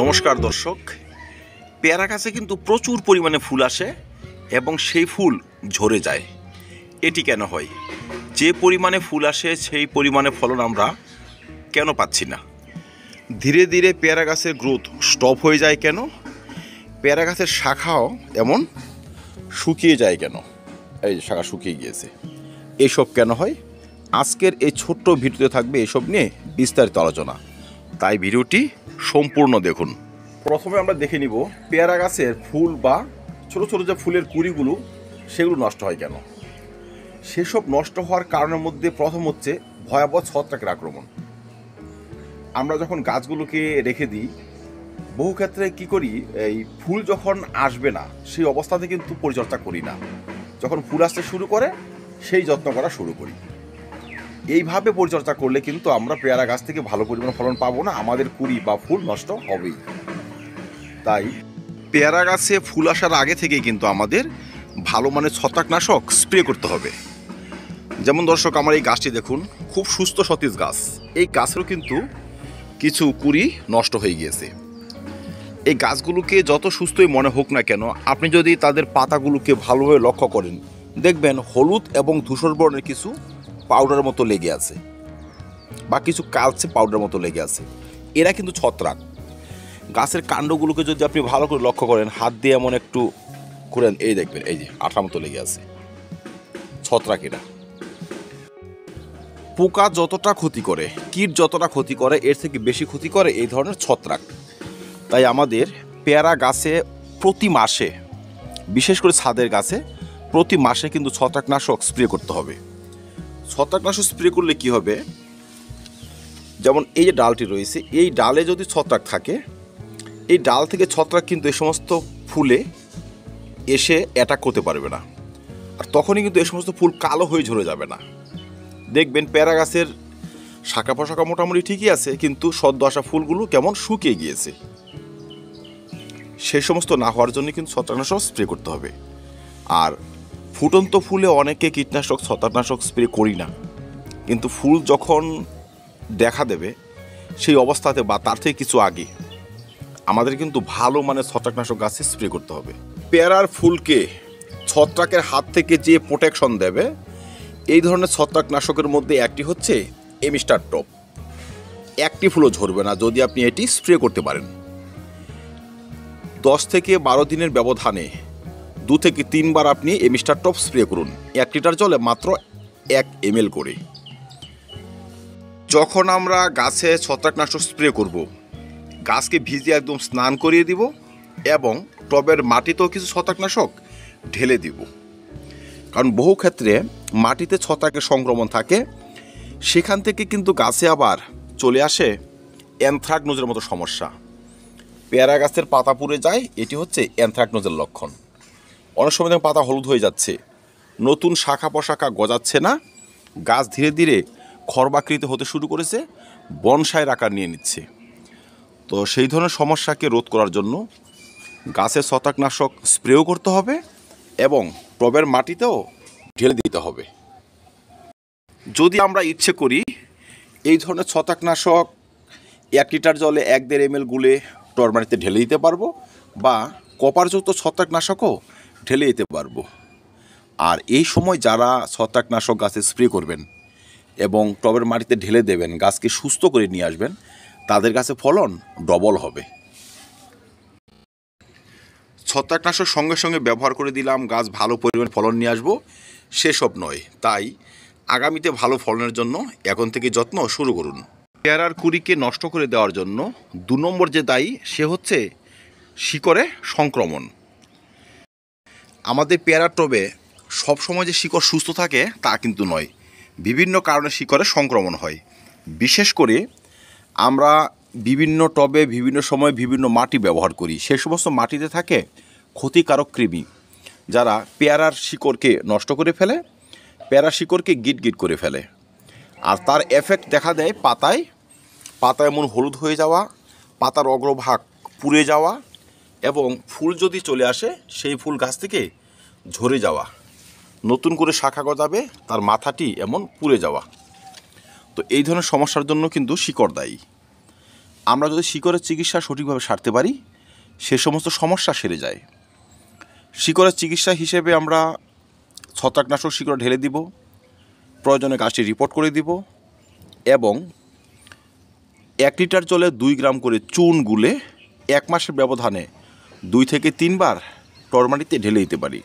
নমস্কার দর্শক, পেয়ারা গাছে কিন্তু প্রচুর পরিমাণে ফুল আসে এবং সেই ফুল ঝরে যায়। এটি কেন হয়? যে পরিমাণে ফুল আসে সেই পরিমাণে ফলন আমরা কেন পাচ্ছি না? ধীরে ধীরে পেয়ারা গাছের গ্রোথ স্টপ হয়ে যায় কেন? পেয়ারা গাছের শাখাও এমন শুকিয়ে যায় কেন? এই যে শাখা শুকিয়ে গিয়েছে, এসব কেন হয়? আজকের এই ছোট্ট ভিডিওতে থাকবে এসব নিয়ে বিস্তারিত আলোচনা, তাই ভিডিওটি সম্পূর্ণ দেখুন। প্রথমে আমরা দেখে নিব পেয়ারা গাছের ফুল বা ছোট ছোট যে ফুলের কুড়িগুলো সেগুলো নষ্ট হয় কেন। সেসব নষ্ট হওয়ার কারণের মধ্যে প্রথম হচ্ছে ভয়াবহ ছত্রাকের আক্রমণ। আমরা যখন গাছগুলোকে রেখে দিই, বহু ক্ষেত্রে কি করি, এই ফুল যখন আসবে না সেই অবস্থাতে কিন্তু পরিচর্যা করি না, যখন ফুল আসতে শুরু করে সেই যত্ন করা শুরু করি। এইভাবে পরিচর্যা করলে কিন্তু আমরা পেয়ারা গাছ থেকে ভালো পরিমাণ ফলন পাবো না, আমাদের কুড়ি বা ফুল নষ্ট হবেই। তাই পেয়ারা গাছে ফুল আসার আগে থেকেই কিন্তু আমাদের ভালো মানের ছত্রাকনাশক স্প্রে করতে হবে। যেমন দর্শক, আমার এই গাছটি দেখুন, খুব সুস্থ সতেজ গাছ। এই গাছেরও কিন্তু কিছু কুড়ি নষ্ট হয়ে গিয়েছে। এই গাছগুলোকে যত সুস্থই মনে হোক না কেন, আপনি যদি তাদের পাতাগুলোকে ভালোভাবে লক্ষ্য করেন, দেখবেন হলুদ এবং ধূসর বর্ণের কিছু পাউডার মতো লেগে আছে বা কিছু কালচে পাউডার মতো লেগে আছে। এরা কিন্তু ছত্রাক। গাছের কাণ্ডগুলোকে যদি আপনি ভালো করে লক্ষ্য করেন, হাত দিয়ে এমন একটু করেন, এই দেখবেন এই যে আঠার মতো লেগে আছে, ছত্রাক এরা। পোকা যতটা ক্ষতি করে, কীট যতটা ক্ষতি করে, এর থেকে বেশি ক্ষতি করে এই ধরনের ছত্রাক। তাই আমাদের পেয়ারা গাছে প্রতি মাসে, বিশেষ করে ছাদের গাছে প্রতি মাসে কিন্তু ছত্রাকনাশক স্প্রে করতে হবে। ছত্রাকনাশক স্প্রে করলে কি হবে, যেমন এই যে ডালটি রয়েছে, এই ডালে যদি ছত্রাক থাকে, এই ডাল থেকে ছত্রাক কিন্তু এই সমস্ত ফুলে এসে অ্যাটাক করতে পারবে না, আর তখনই কিন্তু এই সমস্ত ফুল কালো হয়ে ঝরে যাবে না। দেখবেন পেয়ারা গাছের শাখা প্রশাখা মোটামুটি ঠিকই আছে, কিন্তু সদ্য আসা ফুলগুলো কেমন শুকিয়ে গিয়েছে। সেই সমস্ত না হওয়ার জন্য কিন্তু ছত্রাকনাশক স্প্রে করতে হবে। আর ফুটন্ত ফুলে অনেকে কীটনাশক ছত্রাকনাশক স্প্রে করি না, কিন্তু ফুল যখন দেখা দেবে সেই অবস্থাতে বা তার থেকে কিছু আগে আমাদের কিন্তু ভালো মানের ছত্রাকনাশক গাছে স্প্রে করতে হবে। পেয়ারার ফুলকে ছত্রাকের হাত থেকে যে প্রোটেকশন দেবে, এই ধরনের ছত্রাকনাশকের মধ্যে একটি হচ্ছে এমিস্টার টপ। একটি ফুলও ঝরবে না যদি আপনি এটি স্প্রে করতে পারেন। 10 থেকে 12 দিনের ব্যবধানে 2 থেকে 3 বার আপনি এমিস্টার টপ স্প্রে করুন, 1 লিটার জলে মাত্র 1 ml করে। যখন আমরা গাছে ছত্রাকনাশক স্প্রে করব, গাছকে ভিজিয়ে একদম স্নান করিয়ে দিব এবং টবের মাটিতেও কিছু ছত্রাকনাশক ঢেলে দিব। কারণ বহু ক্ষেত্রে মাটিতে ছত্রাকের সংক্রমণ থাকে, সেখান থেকে কিন্তু গাছে আবার চলে আসে অ্যানথ্রাকনোজের মতো সমস্যা। পেয়ারা গাছের পাতা পুড়ে যায়, এটি হচ্ছে অ্যানথ্রাকনোজের লক্ষণ। অনেক সময় দেখুন পাতা হলুদ হয়ে যাচ্ছে, নতুন শাখা প্রশাখা গজাচ্ছে না, গাছ ধীরে ধীরে খর্বাকৃতি হতে শুরু করেছে, বনসাইয়ের আকার নিয়ে নিচ্ছে। তো সেই ধরনের সমস্যাকে রোধ করার জন্য গাছের ছত্রাকনাশক স্প্রেও করতে হবে এবং টবের মাটিতেও ঢেলে দিতে হবে। যদি আমরা ইচ্ছে করি, এই ধরনের ছত্রাকনাশক 1 লিটার জলে 1-1.5 ml গুলে টবের মাটিতে ঢেলে দিতে পারবো, বা কপারযুক্ত ছত্রাকনাশকও ঢেলে দিতে পারবো। আর এই সময় যারা ছত্রাকনাশক গাছে স্প্রে করবেন এবং টবের মাটিতে ঢেলে দেবেন, গাছকে সুস্থ করে নিয়ে আসবেন, তাদের কাছে ফলন ডবল হবে। ছত্রাকনাশক সঙ্গে সঙ্গে ব্যবহার করে দিলাম, গাছ ভালো পরিমাণ ফলন নিয়ে আসবো, সেসব নয়। তাই আগামীতে ভালো ফলনের জন্য এখন থেকে যত্ন শুরু করুন। পেয়ারার কুড়িকে নষ্ট করে দেওয়ার জন্য 2 নম্বর যে দায়ী, সে হচ্ছে শিকড়ে সংক্রমণ। আমাদের পেয়ারার টবে সবসময় যে শিকড় সুস্থ থাকে তা কিন্তু নয়, বিভিন্ন কারণে শিকড়ে সংক্রমণ হয়। বিশেষ করে আমরা বিভিন্ন টবে বিভিন্ন সময় বিভিন্ন মাটি ব্যবহার করি, সে সমস্ত মাটিতে থাকে ক্ষতিকারক কৃমি, যারা পেয়ারার শিকড়কে নষ্ট করে ফেলে, পেয়ারার শিকড়কে গিট করে ফেলে। আর তার এফেক্ট দেখা দেয় পাতায়। পাতা এমন হলুদ হয়ে যাওয়া, পাতার অগ্রভাগ পুড়ে যাওয়া, এবং ফুল যদি চলে আসে সেই ফুল গাছ থেকে ঝরে যাওয়া, নতুন করে শাখা গজাবে, তার মাথাটি এমন পুড়ে যাওয়া। তো এই ধরনের সমস্যার জন্য কিন্তু শিকড় দায়ী। আমরা যদি শিকড়ের চিকিৎসা সঠিকভাবে সারতে পারি সে সমস্ত সমস্যা সেরে যায়। শিকড়ের চিকিৎসা হিসেবে আমরা ছত্রাকনাশক শিকড়ে ঢেলে দিব, প্রয়োজনে গাছটি রিপোর্ট করে দিব এবং 1 লিটার জলে 2 গ্রাম করে চুন গুলে 1 মাসের ব্যবধানে 2 থেকে 3 বার টরমাটিতে ঢেলে দিতে পারি।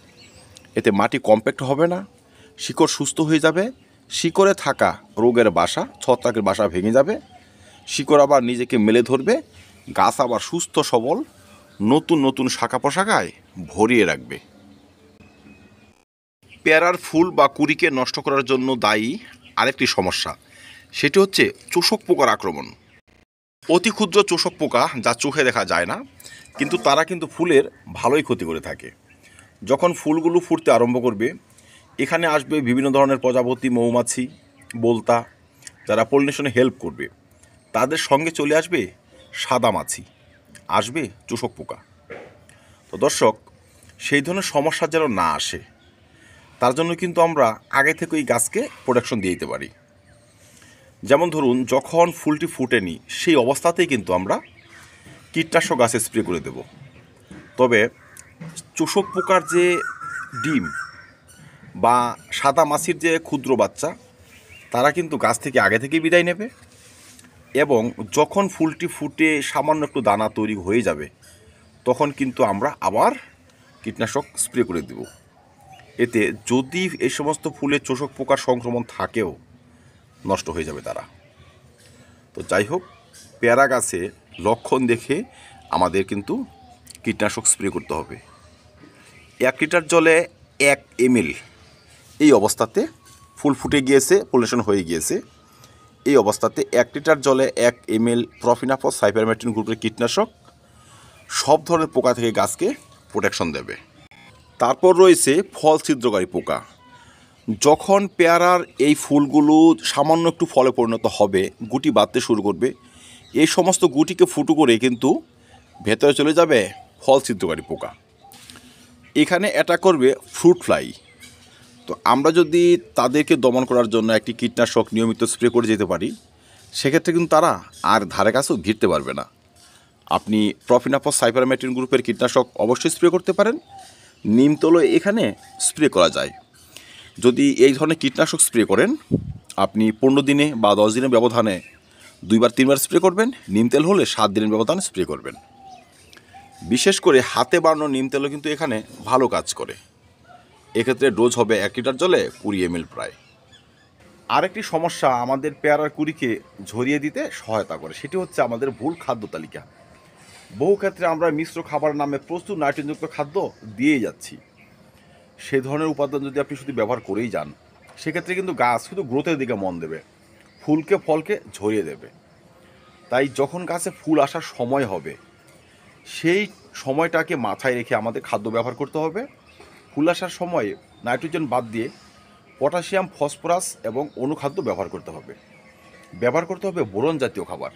এতে মাটি কম্প্যাক্ট হবে না, শিকড় সুস্থ হয়ে যাবে, শিকড়ে থাকা রোগের বাসা, ছত্রাকের বাসা ভেঙে যাবে, শিকড় আবার নিজেকে মেলে ধরবে, গাছ আবার সুস্থ সবল নতুন নতুন শাখা প্রশাখায় ভরিয়ে রাখবে। পেয়ারার ফুল বা কুড়িকে নষ্ট করার জন্য দায়ী আরেকটি সমস্যা, সেটি হচ্ছে চোষক পোকার আক্রমণ। অতি ক্ষুদ্র চোষক পোকা যা চোখে দেখা যায় না, কিন্তু তারা কিন্তু ফুলের ভালোই ক্ষতি করে থাকে। যখন ফুলগুলো ফুটতে আরম্ভ করবে, এখানে আসবে বিভিন্ন ধরনের প্রজাপতি, মৌমাছি, বোলতা, যারা পলিনেশনে হেল্প করবে। তাদের সঙ্গে চলে আসবে সাদা মাছি, আসবে চোষক পোকা। তো দর্শক, সেই ধরনের সমস্যা যেন না আসে তার জন্য কিন্তু আমরা আগে থেকে ওই গাছকে প্রোটেকশন দিয়ে দিতে পারি। যেমন ধরুন, যখন ফুলটি ফুটেনি সেই অবস্থাতেই কিন্তু আমরা কীটনাশক গাছে স্প্রে করে দেব। তবে চোষক পোকার যে ডিম বা সাদা মাছির যে ক্ষুদ্র বাচ্চা, তারা কিন্তু গাছ থেকে আগে থেকেই বিদায় নেবে এবং যখন ফুলটি ফুটে সামান্য একটু দানা তৈরি হয়ে যাবে তখন কিন্তু আমরা আবার কীটনাশক স্প্রে করে দেব। এতে যদি এই সমস্ত ফুলে চোষক পোকার সংক্রমণ থাকেও নষ্ট হয়ে যাবে তারা। তো যাই হোক, পেয়ারা গাছে লক্ষণ দেখে আমাদের কিন্তু কীটনাশক স্প্রে করতে হবে। 1 লিটার জলে 1 ml, এই অবস্থাতে ফুল ফুটে গিয়েছে, পলিনেশন হয়ে গিয়েছে, এই অবস্থাতে 1 লিটার জলে 1 ml প্রফিনাফস সাইপারমেথ্রিন গ্রুপের কীটনাশক সব ধরনের পোকা থেকে গাছকে প্রোটেকশন দেবে। তারপর রয়েছে ফল ছিদ্রকারী পোকা। যখন পেয়ারার এই ফুলগুলো সামান্য একটু ফলে পরিণত হবে, গুটি বাঁধতে শুরু করবে, এই সমস্ত গুটিকে ফুটো করে কিন্তু ভেতরে চলে যাবে ফল ছিদ্রকারী পোকা। এখানে অ্যাটাক করবে ফ্রুট ফ্লাই। তো আমরা যদি তাদেরকে দমন করার জন্য একটি কীটনাশক নিয়মিত স্প্রে করে যেতে পারি, সেক্ষেত্রে কিন্তু তারা আর ধারে কাছেও ভিড়তে পারবে না। আপনি প্রফিনাফস সাইপারমেথ্রিন গ্রুপের কীটনাশক অবশ্যই স্প্রে করতে পারেন, নিমতলো এখানে স্প্রে করা যায়। যদি এই ধরনের কীটনাশক স্প্রে করেন, আপনি 15 দিনে বা 10 দিনের ব্যবধানে 2-3 বার স্প্রে করবেন। নিম তেল হলে 7 দিনের ব্যবধানে স্প্রে করবেন। বিশেষ করে হাতে বানানো নিম তেলও কিন্তু এখানে ভালো কাজ করে। এক্ষেত্রে ডোজ হবে 1 লিটার জলে 20 ml প্রায়। আরেকটি সমস্যা আমাদের পেয়ারার কুড়িকে ঝরিয়ে দিতে সহায়তা করে, সেটি হচ্ছে আমাদের ভুল খাদ্য তালিকা। বহু ক্ষেত্রে আমরা মিশ্র খাবার নামে প্রচুর নাইট্রোজেনযুক্ত খাদ্য দিয়ে যাচ্ছি। সে ধরনের উপাদান যদি আপনি শুধু ব্যবহার করেই যান, সেক্ষেত্রে কিন্তু গাছ শুধু গ্রোথের দিকে মন দেবে, ফুলকে ফলকে ঝরিয়ে দেবে। তাই যখন গাছে ফুল আসার সময় হবে, সেই সময়টাকে মাথায় রেখে আমাদের খাদ্য ব্যবহার করতে হবে। ফুল আসার সময়ে নাইট্রোজেন বাদ দিয়ে পটাশিয়াম, ফসফরাস এবং অনুখাদ্য ব্যবহার করতে হবে। ব্যবহার করতে হবে বোরন জাতীয় খাবার।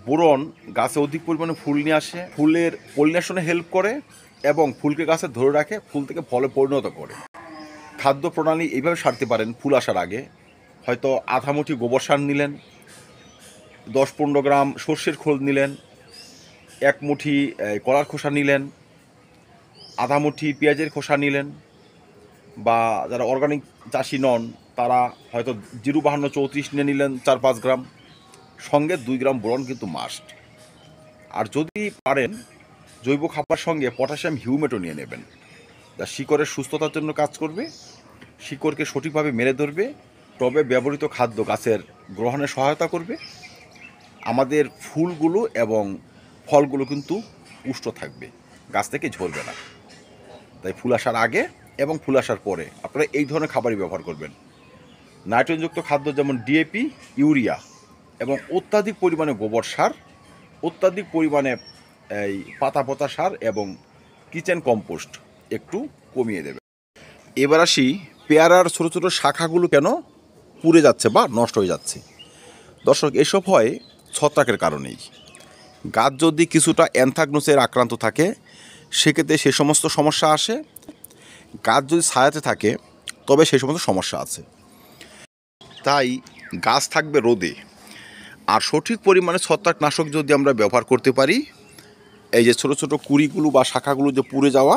বোরন গাছে অধিক পরিমাণে ফুল নিয়ে আসে, ফুলের পলিনেশনে হেল্প করে এবং ফুলকে গাছে ধরে রাখে, ফুল থেকে ফলে পরিণত করে। খাদ্য প্রণালী এইভাবে সারতে পারেন। ফুল আসার আগে হয়তো আধা মুঠি গোবর সার নিলেন, 10-15 গ্রাম সর্ষের খোল নিলেন, 1 মুঠি কলার খোসা নিলেন, আধা মুঠি পেঁয়াজের খোসা নিলেন, বা যারা অর্গানিক চাষি নন তারা হয়তো 05234 নিয়ে নিলেন 4-5 গ্রাম, সঙ্গে 2 গ্রাম বোরন কিন্তু মাস্ট। আর যদি পারেন জৈব খাবার সঙ্গে পটাশিয়াম হিউমেটও নিয়ে নেবেন, যা শিকড়ের সুস্থতার জন্য কাজ করবে, শিকড়কে সঠিকভাবে মেরে ধরবে, টবে ব্যবহৃত খাদ্য গাছের গ্রহণে সহায়তা করবে। আমাদের ফুলগুলো এবং ফলগুলো কিন্তু পুষ্ট থাকবে, গাছ থেকে ঝরবে না। তাই ফুল আসার আগে এবং ফুল আসার পরে আপনারা এই ধরনের খাবারই ব্যবহার করবেন। নাইট্রোজেনযুক্ত খাদ্য যেমন ডিএপি, ইউরিয়া এবং অত্যাধিক পরিমাণে গোবর সার, অত্যাধিক পরিমাণে এই পাতা পচা সার এবং কিচেন কম্পোস্ট একটু কমিয়ে দেবে। এবার আসি পেয়ারার ছোটো ছোটো শাখাগুলো কেন পুড়ে যাচ্ছে বা নষ্ট হয়ে যাচ্ছে। দর্শক, এসব হয় ছত্রাকের কারণেই। গাছ যদি কিছুটা অ্যানথ্রাকনোসের আক্রান্ত থাকে সেক্ষেত্রে সে সমস্ত সমস্যা আসে। গাছ যদি ছায়াতে থাকে তবে সেই সমস্ত সমস্যা আছে। তাই গাছ থাকবে রোদে, আর সঠিক পরিমাণে ছত্রাকনাশক যদি আমরা ব্যবহার করতে পারি, এই যে ছোট ছোট কুড়িগুলো বা শাখাগুলো যে পুড়ে যাওয়া,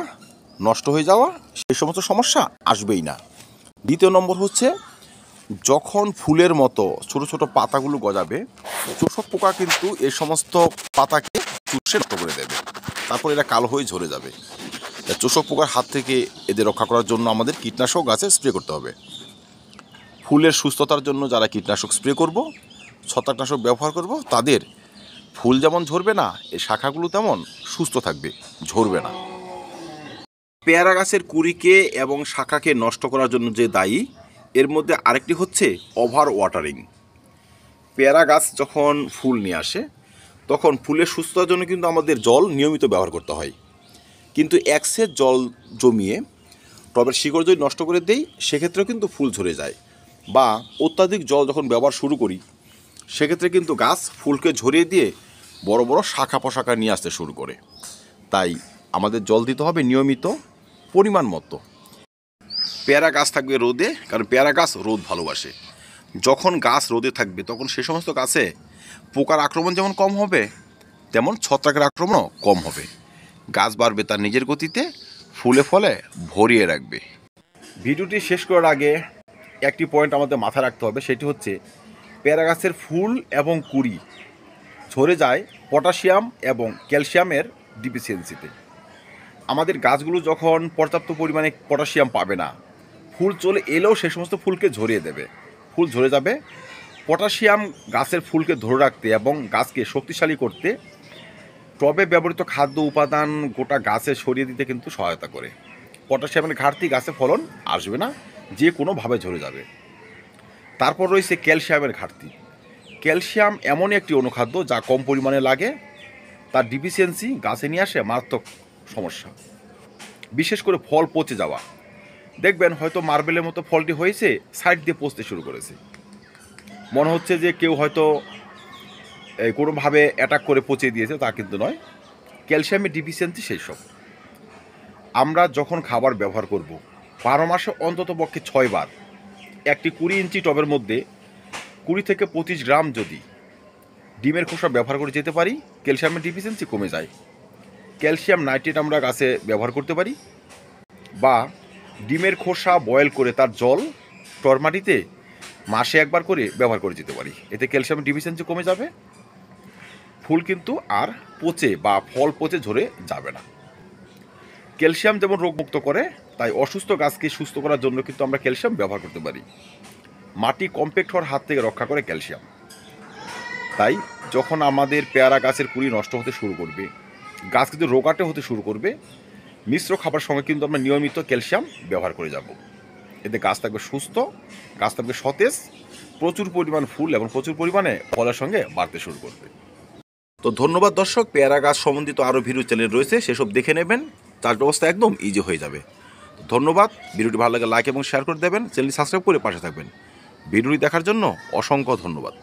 নষ্ট হয়ে যাওয়া, সেই সমস্ত সমস্যা আসবেই না। দ্বিতীয় নম্বর হচ্ছে, যখন ফুলের মতো ছোট ছোট পাতাগুলো গজাবে, চোষক পোকা কিন্তু এই সমস্ত পাতাকে চুষে নষ্ট করে দেবে, তারপর এরা কালো হয়ে ঝরে যাবে। চোষক পোকার হাত থেকে এদের রক্ষা করার জন্য আমাদের কীটনাশক গাছে স্প্রে করতে হবে। ফুলের সুস্থতার জন্য যারা কীটনাশক স্প্রে করব, ছত্রাকনাশক ব্যবহার করব, তাদের ফুল যেমন ঝরবে না, এই শাখাগুলো তেমন সুস্থ থাকবে, ঝরবে না। পেয়ারা গাছের কুড়িকে এবং শাখাকে নষ্ট করার জন্য যে দায়ী, এর মধ্যে আরেকটি হচ্ছে ওভার ওয়াটারিং। পেয়ারা গাছ যখন ফুল নিয়ে আসে, তখন ফুলের সুস্থতার জন্য কিন্তু আমাদের জল নিয়মিত ব্যবহার করতে হয়। কিন্তু এক্সেস জল জমিয়ে টবের শিকড় যদি নষ্ট করে দেই, সেক্ষেত্রেও কিন্তু ফুল ঝরে যায়। বা অত্যাধিক জল যখন ব্যবহার শুরু করি, সেক্ষেত্রে কিন্তু গাছ ফুলকে ঝরিয়ে দিয়ে বড় বড় শাখা পোশাখা নিয়ে আসতে শুরু করে। তাই আমাদের জল দিতে হবে নিয়মিত, পরিমাণ মতো। পেয়ারা গাছ থাকবে রোদে, কারণ পেয়ারা গাছ রোদ ভালোবাসে। যখন গাছ রোদে থাকবে, তখন সে সমস্ত গাছে পোকার আক্রমণ যেমন কম হবে, তেমন ছত্রাকের আক্রমণও কম হবে। গাছ বাড়বে তার নিজের গতিতে, ফুলে ফলে ভরিয়ে রাখবে। ভিডিওটি শেষ করার আগে একটি পয়েন্ট আমাদের মাথায় রাখতে হবে, সেটি হচ্ছে পেয়ারা গাছের ফুল এবং কুঁড়ি ঝরে যায় পটাশিয়াম এবং ক্যালসিয়ামের ডিফিসিয়েন্সিতে। আমাদের গাছগুলো যখন পর্যাপ্ত পরিমাণে পটাশিয়াম পাবে না, ফুল চলে এলেও সে সমস্ত ফুলকে ঝরিয়ে দেবে, ফুল ঝরে যাবে। পটাশিয়াম গাছের ফুলকে ধরে রাখতে এবং গাছকে শক্তিশালী করতে টবে ব্যবহৃত খাদ্য উপাদান গোটা গাছে ছড়িয়ে দিতে কিন্তু সহায়তা করে। পটাশিয়ামের ঘাটতি গাছে ফলন আসবে না, যে কোনোভাবে ঝরে যাবে। তারপর রয়েছে ক্যালসিয়ামের ঘাটতি। ক্যালসিয়াম এমন একটি অনুখাদ্য যা কম পরিমাণে লাগে, তার ডিফিসিয়েন্সি গাছে নিয়ে আসে মারাত্মক সমস্যা। বিশেষ করে ফল পচে যাওয়া। দেখবেন হয়তো মার্বেলের মতো ফলটি হয়েছে, সাইড দিয়ে পচতে শুরু করেছে, মনে হচ্ছে যে কেউ হয়তো কোনোভাবে অ্যাটাক করে পচিয়ে দিয়েছে, তা কিন্তু নয়। ক্যালসিয়ামের ডিফিসিয়েন্সি সেই সব। আমরা যখন খাবার ব্যবহার করব, 12 মাসে অন্তত পক্ষে 6 বার একটি 20 ইঞ্চি টবের মধ্যে 20 থেকে 25 গ্রাম যদি ডিমের খোসা ব্যবহার করে যেতে পারি, ক্যালসিয়ামের ডিফিসিয়েন্সি কমে যায়। ক্যালসিয়াম নাইট্রেট আমরা গাছে ব্যবহার করতে পারি, বা ডিমের খোসা বয়েল করে তার জল টরমাটিতে মাসে একবার করে ব্যবহার করে যেতে পারি। এতে ক্যালসিয়ামের ডিফিসিয়েন্সি কমে যাবে, ফুল কিন্তু আর পচে বা ফল পচে ঝরে যাবে না। ক্যালসিয়াম যেমন রোগমুক্ত করে, তাই অসুস্থ গাছকে সুস্থ করার জন্য কিন্তু আমরা ক্যালসিয়াম ব্যবহার করতে পারি। মাটি কমপ্যাক্ট হওয়ার হাত থেকে রক্ষা করে ক্যালসিয়াম। তাই যখন আমাদের পেয়ারা গাছের কুড়ি নষ্ট হতে শুরু করবে, গাছ কিন্তু রোগাটে হতে শুরু করবে, মিশ্র খাবার সঙ্গে কিন্তু আমরা নিয়মিত ক্যালসিয়াম ব্যবহার করে যাব। এতে গাছ থাকবে সুস্থ, গাছ থাকবে সতেজ, প্রচুর পরিমাণ ফুল এবং প্রচুর পরিমাণে ফলের সঙ্গে বাড়তে শুরু করবে। তো ধন্যবাদ দর্শক। পেয়ারা গাছ সম্বন্ধিত আরও ভিডিও চ্যানেল রয়েছে, সেসব দেখে নেবেন, চাষ ব্যবস্থা একদম ইজি হয়ে যাবে। ধন্যবাদ। ভিডিওটি ভালো লাগে লাইক এবং শেয়ার করে দেবেন, চ্যানেলটি সাবস্ক্রাইব করে পাশে থাকবেন। ভিডিওটি দেখার জন্য অসংখ্য ধন্যবাদ।